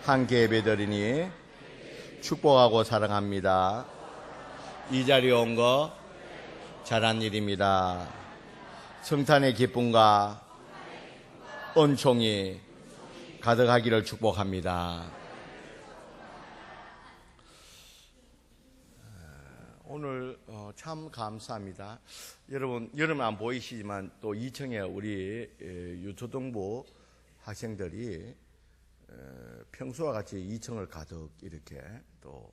함께 예배드리니 축복하고 사랑합니다. 이 자리에 온 거 잘한 일입니다. 성탄의 기쁨과 은총이 가득하기를 축복합니다. 오늘 참 감사합니다. 여러분 안 보이시지만 또 2층에 우리 유초등부 학생들이 평소와 같이 2층을 가득 이렇게 또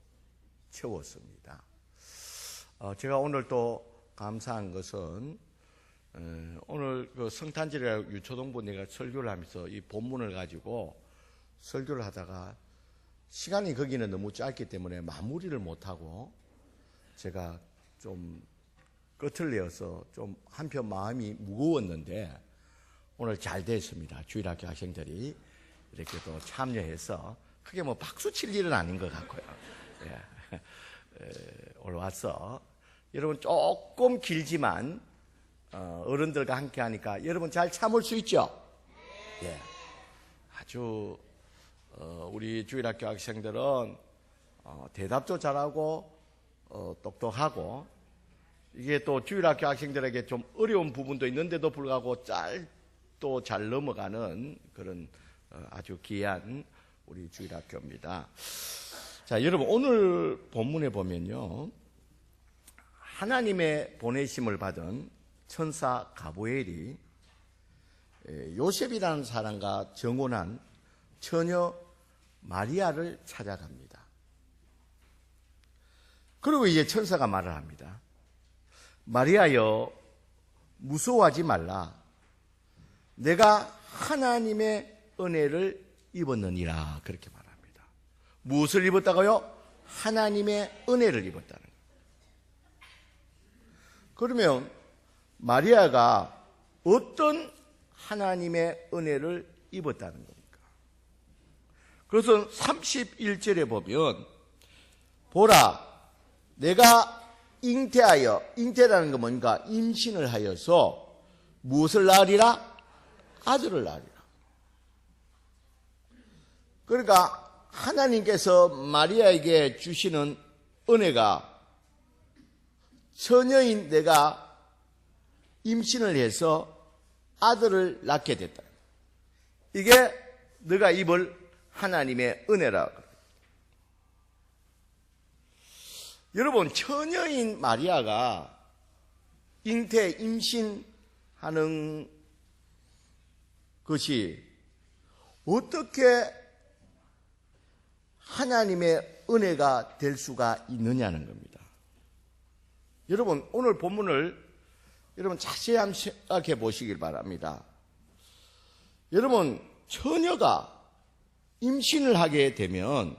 채웠습니다. 제가 오늘 또 감사한 것은 오늘 그 성탄절에 유초등부 내가 설교를 하면서 이 본문을 가지고 설교를 하다가 시간이 거기는 너무 짧기 때문에 마무리를 못하고 제가 좀 끝을 내어서 좀 한편 마음이 무거웠는데 오늘 잘 됐습니다. 주일학교 학생들이 이렇게 또 참여해서 크게 뭐 박수 칠 일은 아닌 것 같고요. 오늘 와서 여러분 조금 길지만 어른들과 함께 하니까 여러분 잘 참을 수 있죠? 예. 아주 우리 주일학교 학생들은 대답도 잘하고 똑똑하고 이게 또 주일학교 학생들에게 좀 어려운 부분도 있는데도 불구하고 또 잘 넘어가는 그런 아주 귀한 우리 주일학교입니다. 자, 여러분 오늘 본문에 보면요, 하나님의 보내심을 받은 천사 가브리엘이 요셉이라는 사람과 정혼한 처녀 마리아를 찾아갑니다. 그리고 이제 천사가 말을 합니다. 마리아여, 무서워하지 말라. 내가 하나님의 은혜를 입었느니라. 그렇게 말합니다. 무엇을 입었다고요? 하나님의 은혜를 입었다는 거예요. 그러면 마리아가 어떤 하나님의 은혜를 입었다는 겁니까? 그것은 31절에 보면 보라, 내가 잉태라는 건 뭔가 임신을 하여서 무엇을 낳으리라? 아들을 낳으리라. 그러니까 하나님께서 마리아에게 주시는 은혜가 처녀인 내가 임신을 해서 아들을 낳게 됐다. 이게 네가 입을 하나님의 은혜라. 여러분, 처녀인 마리아가 임신하는 것이 어떻게 하나님의 은혜가 될 수가 있느냐는 겁니다. 여러분, 오늘 본문을 여러분 자세히 한번 생각해 보시길 바랍니다. 여러분, 처녀가 임신을 하게 되면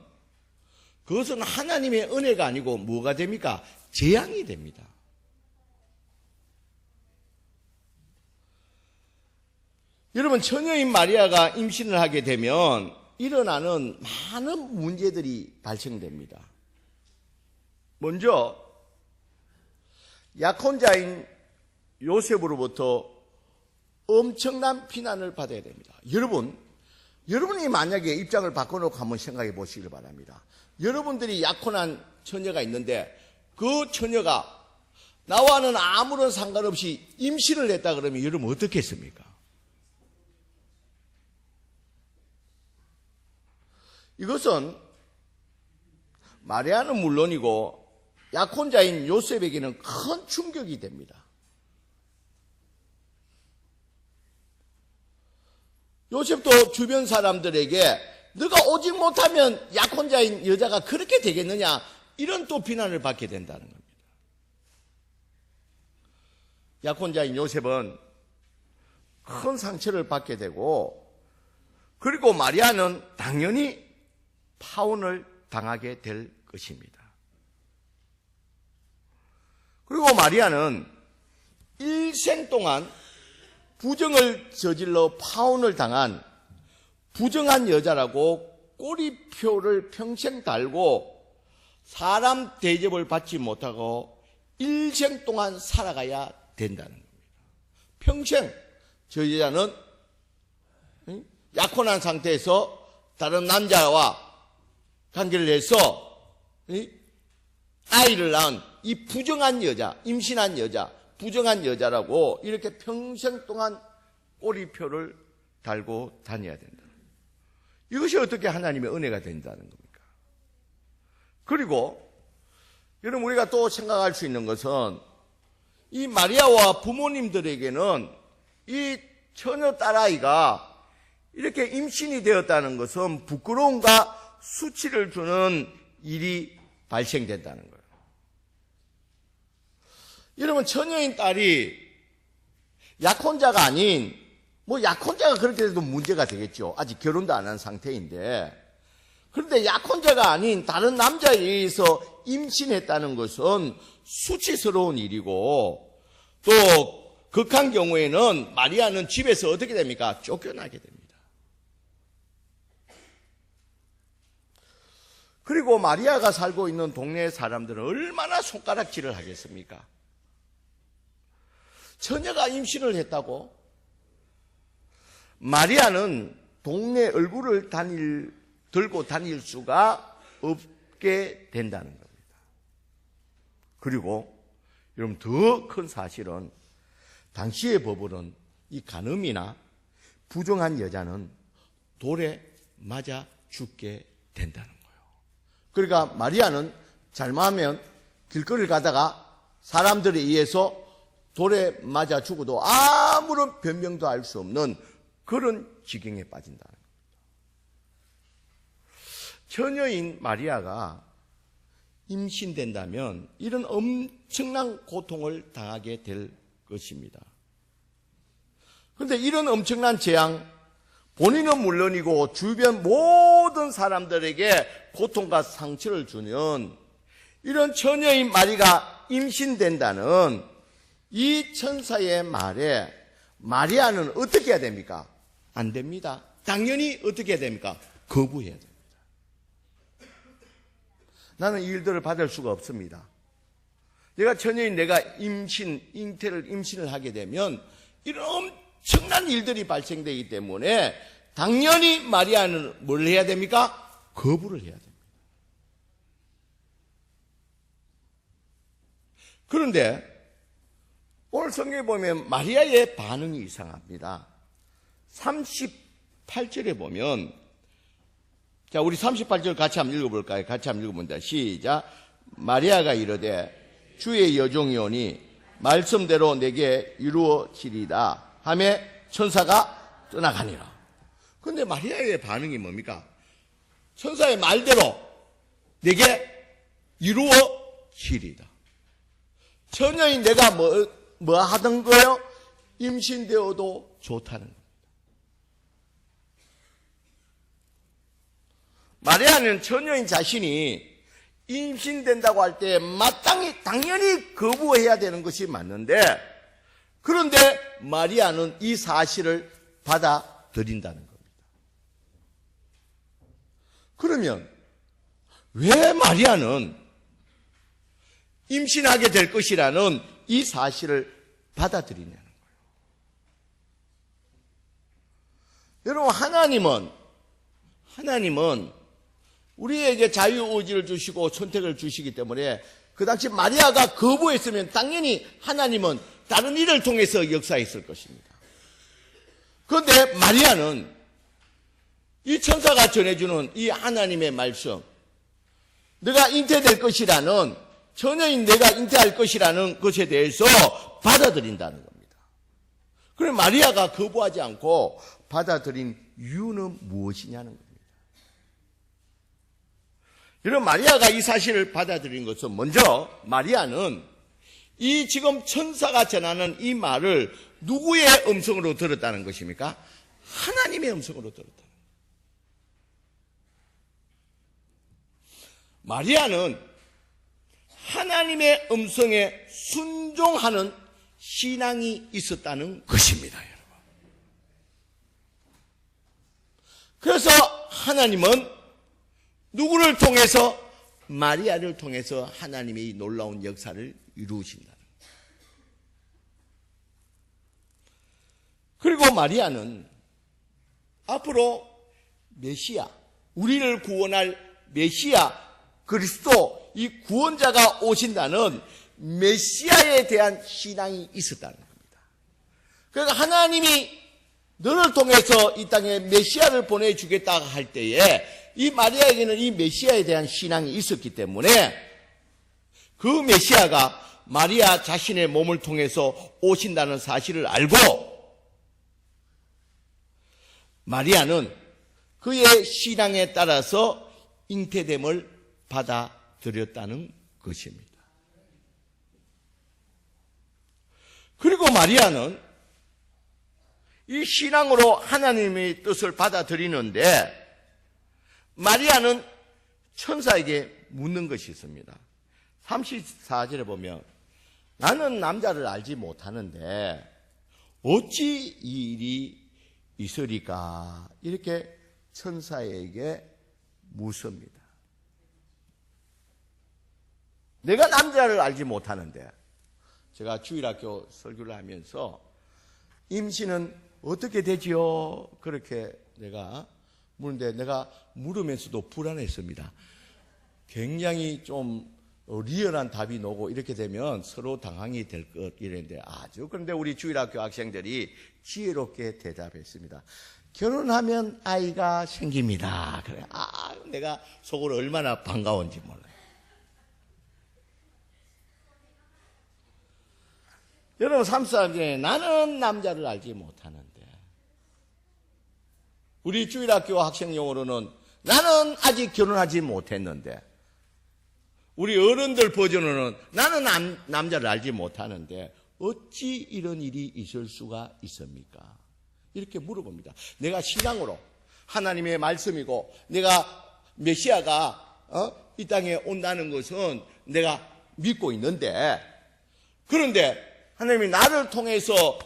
그것은 하나님의 은혜가 아니고 뭐가 됩니까? 재앙이 됩니다. 여러분, 처녀인 마리아가 임신을 하게 되면 일어나는 많은 문제들이 발생됩니다. 먼저 약혼자인 요셉으로부터 엄청난 비난을 받아야 됩니다. 여러분이 만약에 입장을 바꿔놓고 한번 생각해 보시길 바랍니다. 여러분들이 약혼한 처녀가 있는데 그 처녀가 나와는 아무런 상관없이 임신을 했다 그러면 여러분 어떻게 했습니까? 이것은 마리아는 물론이고 약혼자인 요셉에게는 큰 충격이 됩니다. 요셉도 주변 사람들에게 너가 오직 못하면 약혼자인 여자가 그렇게 되겠느냐, 이런 또 비난을 받게 된다는 겁니다. 약혼자인 요셉은 큰 상처를 받게 되고, 그리고 마리아는 당연히 파혼을 당하게 될 것입니다. 그리고 마리아는 일생 동안 부정을 저질러 파혼을 당한 부정한 여자라고 꼬리표를 평생 달고 사람 대접을 받지 못하고 일생 동안 살아가야 된다는 겁니다. 평생 저 여자는 약혼한 상태에서 다른 남자와 관계를 해서 아이를 낳은 이 부정한 여자, 임신한 여자, 부정한 여자라고 이렇게 평생 동안 꼬리표를 달고 다녀야 된다. 이것이 어떻게 하나님의 은혜가 된다는 겁니까? 그리고 여러분 우리가 또 생각할 수 있는 것은 이 마리아와 부모님들에게는 이 처녀 딸아이가 이렇게 임신이 되었다는 것은 부끄러움과 수치를 주는 일이 발생된다는 거예요. 여러분 처녀인 딸이 약혼자가 아닌 약혼자가 그렇게 해도 문제가 되겠죠. 아직 결혼도 안 한 상태인데. 그런데 약혼자가 아닌 다른 남자에 의해서 임신했다는 것은 수치스러운 일이고 또 극한 경우에는 마리아는 집에서 어떻게 됩니까? 쫓겨나게 됩니다. 그리고 마리아가 살고 있는 동네 사람들은 얼마나 손가락질을 하겠습니까? 처녀가 임신을 했다고? 마리아는 동네 얼굴을 들고 다닐 수가 없게 된다는 겁니다. 그리고 여러분 더 큰 사실은 당시의 법으로는 이 간음이나 부정한 여자는 돌에 맞아 죽게 된다는 거예요. 그러니까 마리아는 잘못하면 길거리를 가다가 사람들에 의해서 돌에 맞아 죽어도 아무런 변명도 할 수 없는 그런 지경에 빠진다는 겁니다. 처녀인 마리아가 임신된다면 이런 엄청난 고통을 당하게 될 것입니다. 그런데 이런 엄청난 재앙, 본인은 물론이고 주변 모든 사람들에게 고통과 상처를 주는 이런 처녀인 마리아가 임신된다는 이 천사의 말에 마리아는 어떻게 해야 됩니까? 안 됩니다. 당연히 어떻게 해야 됩니까? 거부해야 됩니다. 나는 이 일들을 받을 수가 없습니다. 내가 처녀인 내가 임신을 하게 되면 이런 엄청난 일들이 발생되기 때문에 당연히 마리아는 뭘 해야 됩니까? 거부를 해야 됩니다. 그런데 오늘 성경에 보면 마리아의 반응이 이상합니다. 38절에 보면, 자, 우리 38절 같이 한번 읽어볼까요? 같이 한번 읽어본다. 시작. 마리아가 이르되 주의 여종이오니 말씀대로 내게 이루어지리다 하며 천사가 떠나가니라. 그런데 마리아의 반응이 뭡니까? 천사의 말대로 내게 이루어지리다. 처녀인 내가 뭐 하던 거요? 임신되어도 좋다는 겁니다. 마리아는 처녀인 자신이 임신된다고 할 때 마땅히 당연히 거부해야 되는 것이 맞는데, 그런데 마리아는 이 사실을 받아들인다는 겁니다. 그러면 왜 마리아는 임신하게 될 것이라는 이 사실을 받아들이냐는 거예요. 여러분, 하나님은 우리에게 자유의지를 주시고 선택을 주시기 때문에 그 당시 마리아가 거부했으면 당연히 하나님은 다른 일을 통해서 역사했을 것입니다. 그런데 마리아는 이 천사가 전해주는 이 하나님의 말씀, 내가 잉태될 것이라는, 처녀인 내가 잉태할 것이라는 것에 대해서 받아들인다는 겁니다. 그럼 마리아가 거부하지 않고 받아들인 이유는 무엇이냐는 겁니다. 여러분, 마리아가 이 사실을 받아들인 것은 먼저 마리아는 이 지금 천사가 전하는 이 말을 누구의 음성으로 들었다는 것입니까? 하나님의 음성으로 들었다는 거예요. 마리아는 하나님의 음성에 순종하는 신앙이 있었다는 것입니다, 여러분. 그래서 하나님은 누구를 통해서? 마리아를 통해서 하나님의 놀라운 역사를 이루신다는 거예요. 그리고 마리아는 앞으로 메시아, 우리를 구원할 메시아 그리스도 이 구원자가 오신다는 메시아에 대한 신앙이 있었다는 겁니다. 그러니까 하나님이 너를 통해서 이 땅에 메시아를 보내주겠다 할 때에 이 마리아에게는 이 메시아에 대한 신앙이 있었기 때문에 그 메시아가 마리아 자신의 몸을 통해서 오신다는 사실을 알고 마리아는 그의 신앙에 따라서 잉태됨을 받아들였다는 것입니다. 그리고 마리아는 이 신앙으로 하나님의 뜻을 받아들이는데 마리아는 천사에게 묻는 것이 있습니다. 34절에 보면 나는 남자를 알지 못하는데 어찌 이 일이 있으리까 이렇게 천사에게 묻습니다. 내가 남자를 알지 못하는데 제가 주일학교 설교를 하면서 임신은 어떻게 되지요? 그렇게 내가 묻는데 내가 물으면서도 불안했습니다. 굉장히 좀 리얼한 답이 나오고 이렇게 되면 서로 당황이 될 것 이랬는데 그런데 우리 주일학교 학생들이 지혜롭게 대답했습니다. 결혼하면 아이가 생깁니다. 그래. 내가 속으로 얼마나 반가운지 몰라요. 여러분 3살 전에 나는 남자를 알지 못하는데 우리 주일학교 학생 용어로는 나는 아직 결혼하지 못했는데 우리 어른들 버전으로는 나는 남자를 알지 못하는데 어찌 이런 일이 있을 수가 있습니까? 이렇게 물어봅니다. 내가 신앙으로 하나님의 말씀이고 내가 메시아가 이 땅에 온다는 것은 내가 믿고 있는데 그런데 하나님이 나를 통해서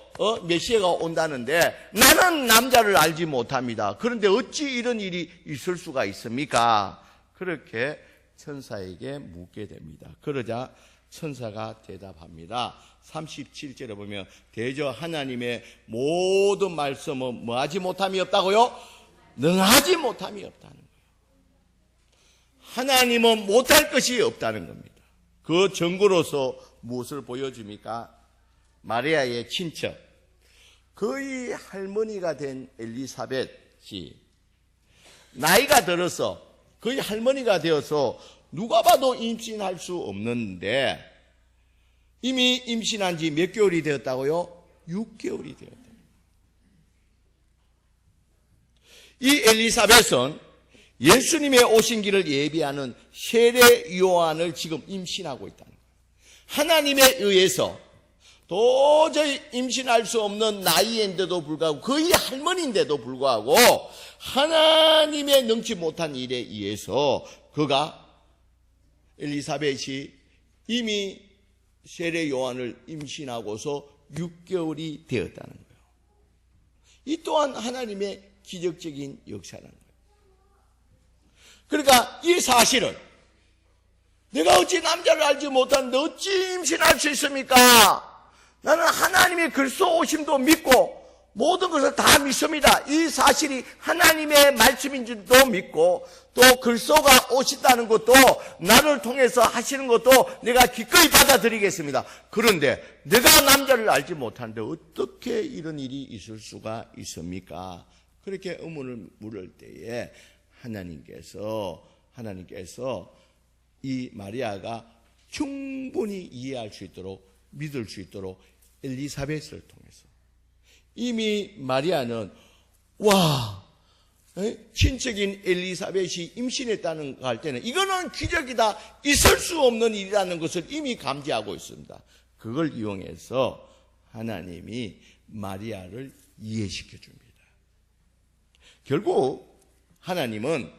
메시아가 온다는데 나는 남자를 알지 못합니다. 그런데 어찌 이런 일이 있을 수가 있습니까? 그렇게 천사에게 묻게 됩니다. 그러자 천사가 대답합니다. 37절에 보면 대저 하나님의 모든 말씀은 뭐하지 못함이 없다고요? 능하지 못함이 없다는 거예요. 하나님은 못할 것이 없다는 겁니다. 그 증거로서 무엇을 보여줍니까? 마리아의 친척, 거의 할머니가 된 엘리사벳이 나이가 들어서 거의 할머니가 되어서 누가 봐도 임신할 수 없는데 이미 임신한 지 몇 개월이 되었다고요? 6개월이 되었다. 이 엘리사벳은 예수님의 오신 길을 예비하는 세례 요한을 지금 임신하고 있다는 거예요. 하나님에 의해서 도저히 임신할 수 없는 나이인데도 불구하고 거의 할머니인데도 불구하고 하나님의 능치 못한 일에 의해서 그가 엘리사벳이 이미 세례 요한을 임신하고서 6개월이 되었다는 거예요. 이 또한 하나님의 기적적인 역사라는 거예요. 그러니까 이 사실을 내가 어찌 남자를 알지 못하는데 어찌 임신할 수 있습니까? 나는 하나님의 그리스도 오심도 믿고 모든 것을 다 믿습니다. 이 사실이 하나님의 말씀인 줄도 믿고 또 그리스도가 오신다는 것도 나를 통해서 하시는 것도 내가 기꺼이 받아들이겠습니다. 그런데 내가 남자를 알지 못하는데 어떻게 이런 일이 있을 수가 있습니까? 그렇게 의문을 물을 때에 하나님께서 이 마리아가 충분히 이해할 수 있도록 믿을 수 있도록 엘리사벳을 통해서 이미 마리아는 친척인 엘리사벳이 임신했다는 거 할 때는 이거는 기적이다, 있을 수 없는 일이라는 것을 이미 감지하고 있습니다. 그걸 이용해서 하나님이 마리아를 이해시켜 줍니다. 결국 하나님은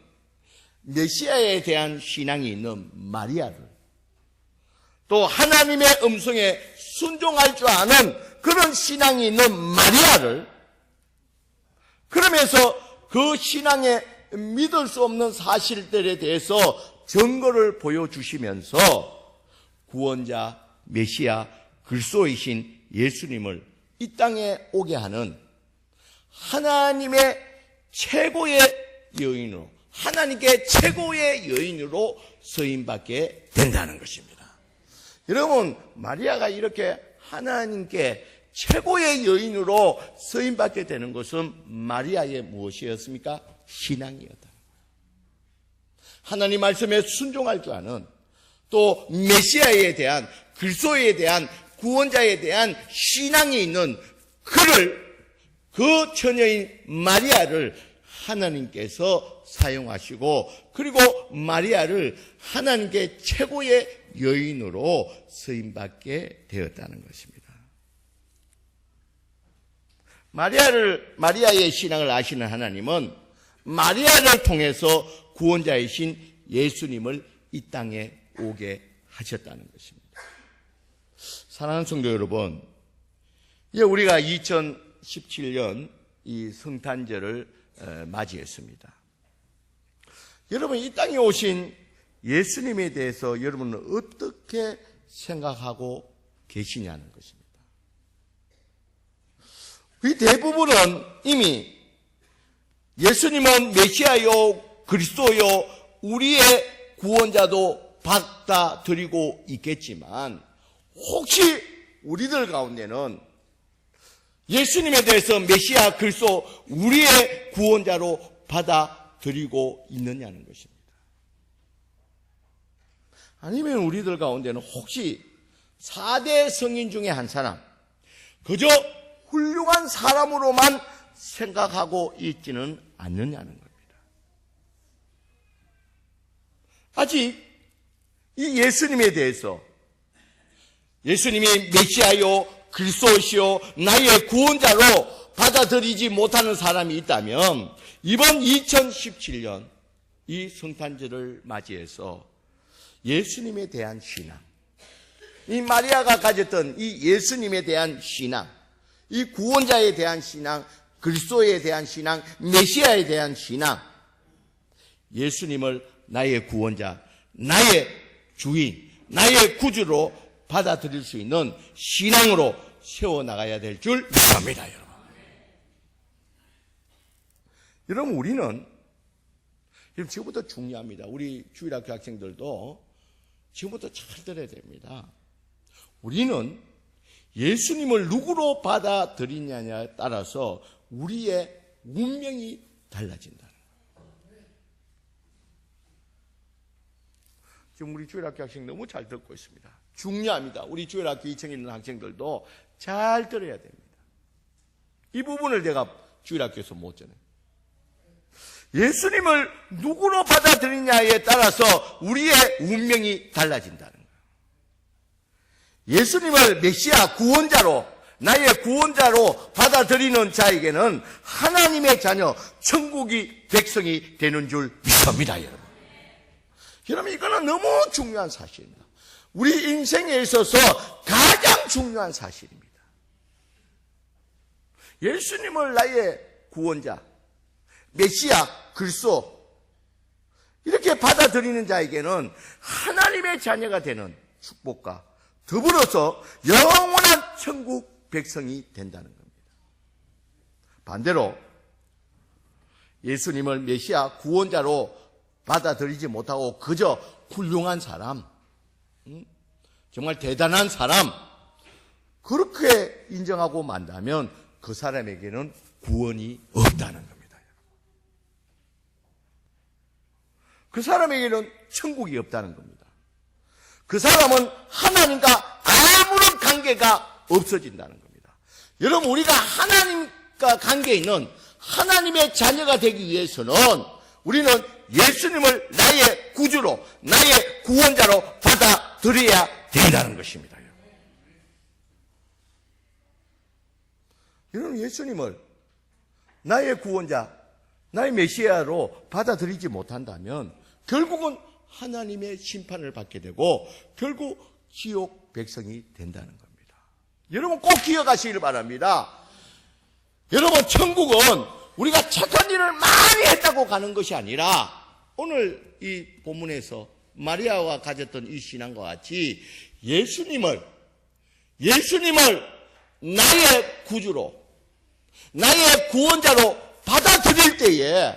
메시아에 대한 신앙이 있는 마리아를 또 하나님의 음성에 순종할 줄 아는 그런 신앙이 있는 마리아를 그러면서 그 신앙에 믿을 수 없는 사실들에 대해서 증거를 보여주시면서 구원자 메시아 그리스도이신 예수님을 이 땅에 오게 하는 하나님의 최고의 여인으로 하나님께 최고의 여인으로 쓰임받게 된다는 것입니다. 여러분, 마리아가 이렇게 하나님께 최고의 여인으로 쓰임받게 되는 것은 마리아의 무엇이었습니까? 신앙이었다. 하나님 말씀에 순종할 줄 아는, 또 메시아에 대한, 그리스도에 대한, 구원자에 대한 신앙이 있는 그 처녀인 마리아를 하나님께서 사용하시고, 그리고 마리아를 하나님께 최고의 여인으로 쓰임받게 되었다는 것입니다. 마리아의 신앙을 아시는 하나님은 마리아를 통해서 구원자이신 예수님을 이 땅에 오게 하셨다는 것입니다. 사랑하는 성도 여러분, 우리가 2017년 이 성탄절을 맞이했습니다. 여러분, 이 땅에 오신 예수님에 대해서 여러분은 어떻게 생각하고 계시냐는 것입니다. 이 대부분은 이미 예수님은 메시아요, 그리스도요, 우리의 구원자도 받아들이고 있겠지만, 혹시 우리들 가운데는 예수님에 대해서 메시아, 그리스도, 우리의 구원자로 받아들이고 있느냐는 것입니다. 아니면 우리들 가운데는 혹시 4대 성인 중에 한 사람, 그저 훌륭한 사람으로만 생각하고 있지는 않느냐는 겁니다. 아직 이 예수님에 대해서, 예수님이 메시아요, 그리스도시요, 나의 구원자로 받아들이지 못하는 사람이 있다면, 이번 2017년 이 성탄절을 맞이해서 예수님에 대한 신앙, 이 마리아가 가졌던 이 예수님에 대한 신앙, 이 구원자에 대한 신앙, 그리스도에 대한 신앙, 메시아에 대한 신앙, 예수님을 나의 구원자, 나의 주인, 나의 구주로 받아들일 수 있는 신앙으로 세워나가야 될 줄 믿습니다, 여러분. 여러분, 우리는 지금부터 중요합니다. 우리 주일학교 학생들도 지금부터 잘 들어야 됩니다. 우리는 예수님을 누구로 받아들이냐에 따라서 우리의 운명이 달라진다는 거예요. 지금 우리 주일학교 학생 너무 잘 듣고 있습니다. 중요합니다. 우리 주일학교 2층에 있는 학생들도 잘 들어야 됩니다. 이 부분을 내가 주일학교에서 못 전해요. 예수님을 누구로 받아들이냐에 따라서 우리의 운명이 달라진다는 거예요. 예수님을 메시아, 구원자로, 나의 구원자로 받아들이는 자에게는 하나님의 자녀, 천국이 백성이 되는 줄 믿습니다, 여러분. 여러분, 이거는 너무 중요한 사실입니다. 우리 인생에 있어서 가장 중요한 사실입니다. 예수님을 나의 구원자, 메시아, 그리스도, 이렇게 받아들이는 자에게는 하나님의 자녀가 되는 축복과 더불어서 영원한 천국 백성이 된다는 겁니다. 반대로 예수님을 메시아, 구원자로 받아들이지 못하고 그저 훌륭한 사람, 정말 대단한 사람, 그렇게 인정하고 만다면 그 사람에게는 구원이 없다는 겁니다. 그 사람에게는 천국이 없다는 겁니다. 그 사람은 하나님과 아무런 관계가 없어진다는 겁니다. 여러분, 우리가 하나님과 관계 있는 하나님의 자녀가 되기 위해서는 우리는 예수님을 나의 구주로, 나의 구원자로 받아들여야 된다는 것입니다. 여러분, 예수님을 나의 구원자, 나의 메시아로 받아들이지 못한다면 결국은 하나님의 심판을 받게 되고 결국 지옥 백성이 된다는 겁니다. 여러분, 꼭 기억하시길 바랍니다. 여러분, 천국은 우리가 착한 일을 많이 했다고 가는 것이 아니라 오늘 이 본문에서 마리아가 가졌던 이 신앙과 같이 예수님을 나의 구주로, 나의 구원자로 받아들일 때에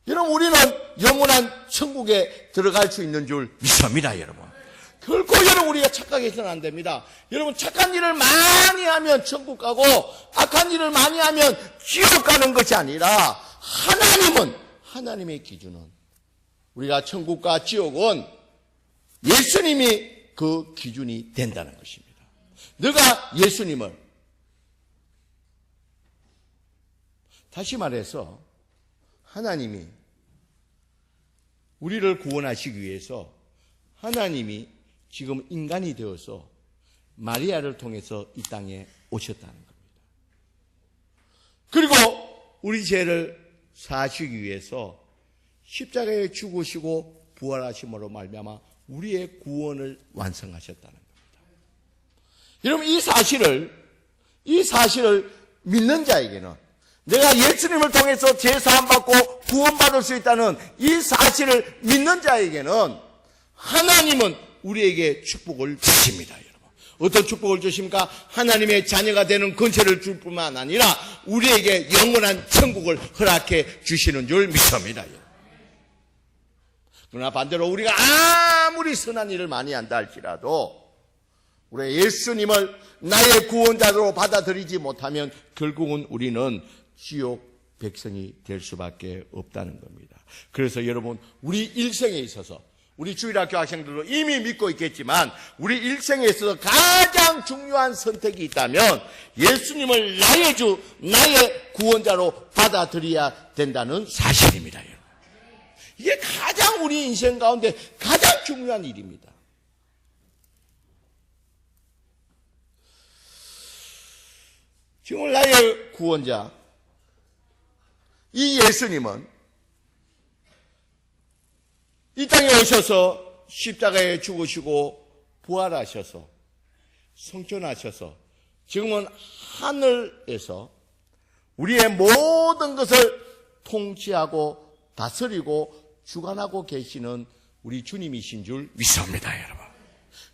여러분, 우리는 영원한 천국에 들어갈 수 있는 줄 믿습니다, 여러분. 결코 여러분 우리가 착각해서는 안 됩니다. 여러분 착한 일을 많이 하면 천국 가고 악한 일을 많이 하면 지옥 가는 것이 아니라 하나님의 기준은 우리가 천국과 지옥은 예수님이 그 기준이 된다는 것입니다. 너가 예수님을 다시 말해서 하나님이 우리를 구원하시기 위해서 하나님이 지금 인간이 되어서 마리아를 통해서 이 땅에 오셨다는 겁니다. 그리고 우리 죄를 사하시기 위해서 십자가에 죽으시고 부활하심으로 말미암아 우리의 구원을 완성하셨다는 겁니다. 여러분 이 사실을 믿는 자에게는 내가 예수님을 통해서 죄 사함 받고 구원받을 수 있다는 이 사실을 믿는 자에게는 하나님은 우리에게 축복을 주십니다, 여러분. 어떤 축복을 주십니까? 하나님의 자녀가 되는 권세를 줄 뿐만 아니라 우리에게 영원한 천국을 허락해 주시는 줄 믿습니다, 여러분. 그러나 반대로 우리가 아무리 선한 일을 많이 한다 할지라도 우리 예수님을 나의 구원자로 받아들이지 못하면 결국은 우리는 지옥 백성이 될 수밖에 없다는 겁니다. 그래서 여러분 우리 일생에 있어서 우리 주일학교 학생들도 이미 믿고 있겠지만 우리 일생에 있어서 가장 중요한 선택이 있다면 예수님을 나의 주, 나의 구원자로 받아들여야 된다는 사실입니다, 여러분. 이게 가장 우리 인생 가운데 가장 중요한 일입니다. 지금 나의 구원자 이 예수님은 이 땅에 오셔서 십자가에 죽으시고 부활하셔서 성천하셔서 지금은 하늘에서 우리의 모든 것을 통치하고 다스리고 주관하고 계시는 우리 주님이신 줄 믿습니다, 여러분.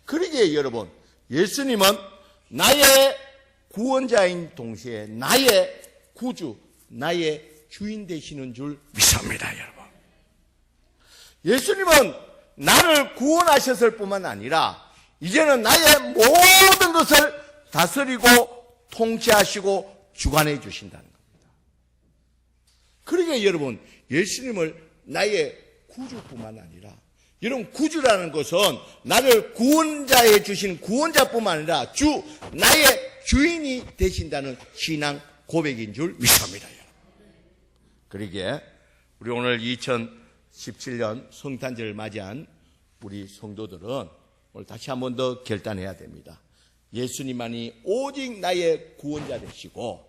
그러기에 여러분 예수님은 나의 구원자인 동시에 나의 구주, 나의 주인 되시는 줄 믿습니다, 여러분. 예수님은 나를 구원하셨을 뿐만 아니라 이제는 나의 모든 것을 다스리고 통치하시고 주관해 주신다는 겁니다. 그러니까 여러분 예수님을 나의 구주뿐만 아니라 여러분 구주라는 것은 나를 구원자해 주신 구원자뿐만 아니라 나의 주인이 되신다는 신앙 고백인 줄 믿습니다. 그러기에 우리 오늘 2017년 성탄절을 맞이한 우리 성도들은 오늘 다시 한 번 더 결단해야 됩니다. 예수님만이 오직 나의 구원자 되시고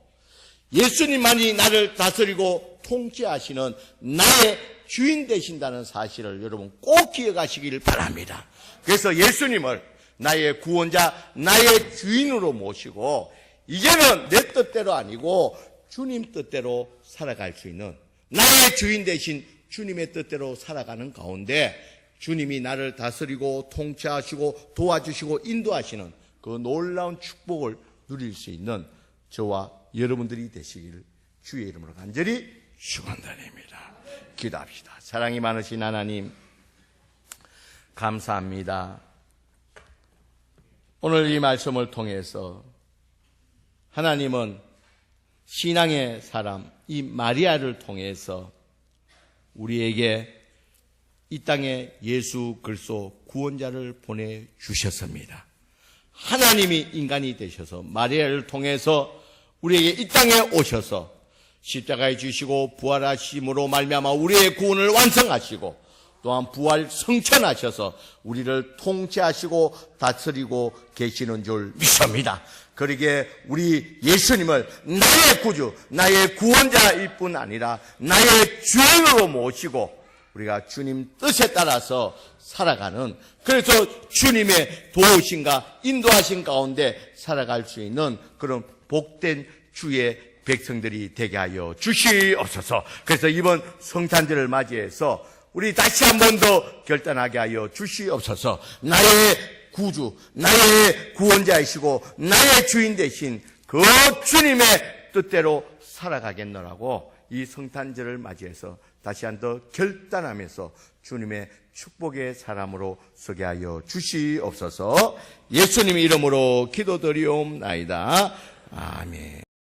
예수님만이 나를 다스리고 통치하시는 나의 주인 되신다는 사실을 여러분 꼭 기억하시길 바랍니다. 그래서 예수님을 나의 구원자, 나의 주인으로 모시고 이제는 내 뜻대로 아니고 주님 뜻대로 살아갈 수 있는 나의 주인 되신 주님의 뜻대로 살아가는 가운데 주님이 나를 다스리고 통치하시고 도와주시고 인도하시는 그 놀라운 축복을 누릴 수 있는 저와 여러분들이 되시길 주의 이름으로 간절히 축원드립니다. 기도합시다. 사랑이 많으신 하나님 감사합니다. 오늘 이 말씀을 통해서 하나님은 신앙의 사람 이 마리아를 통해서 우리에게 이 땅에 예수 그리스도 구원자를 보내주셨습니다. 하나님이 인간이 되셔서 마리아를 통해서 우리에게 이 땅에 오셔서 십자가에 주시고 부활하심으로 말미암아 우리의 구원을 완성하시고 또한 부활 성천하셔서 우리를 통치하시고 다스리고 계시는 줄 믿습니다. 그러기에 우리 예수님을 나의 구주, 나의 구원자일 뿐 아니라 나의 주인으로 모시고 우리가 주님 뜻에 따라서 살아가는 그래서 주님의 도우심과 인도하신 가운데 살아갈 수 있는 그런 복된 주의 백성들이 되게 하여 주시옵소서. 그래서 이번 성탄절을 맞이해서 우리 다시 한 번 더 결단하게 하여 주시옵소서. 나의 구주, 나의 구원자이시고 나의 주인 되신 그 주님의 뜻대로 살아가겠노라고 이 성탄절을 맞이해서 다시 한 더 결단하면서 주님의 축복의 사람으로 서게 하여 주시옵소서. 예수님 이름으로 기도드리옵나이다. 아멘.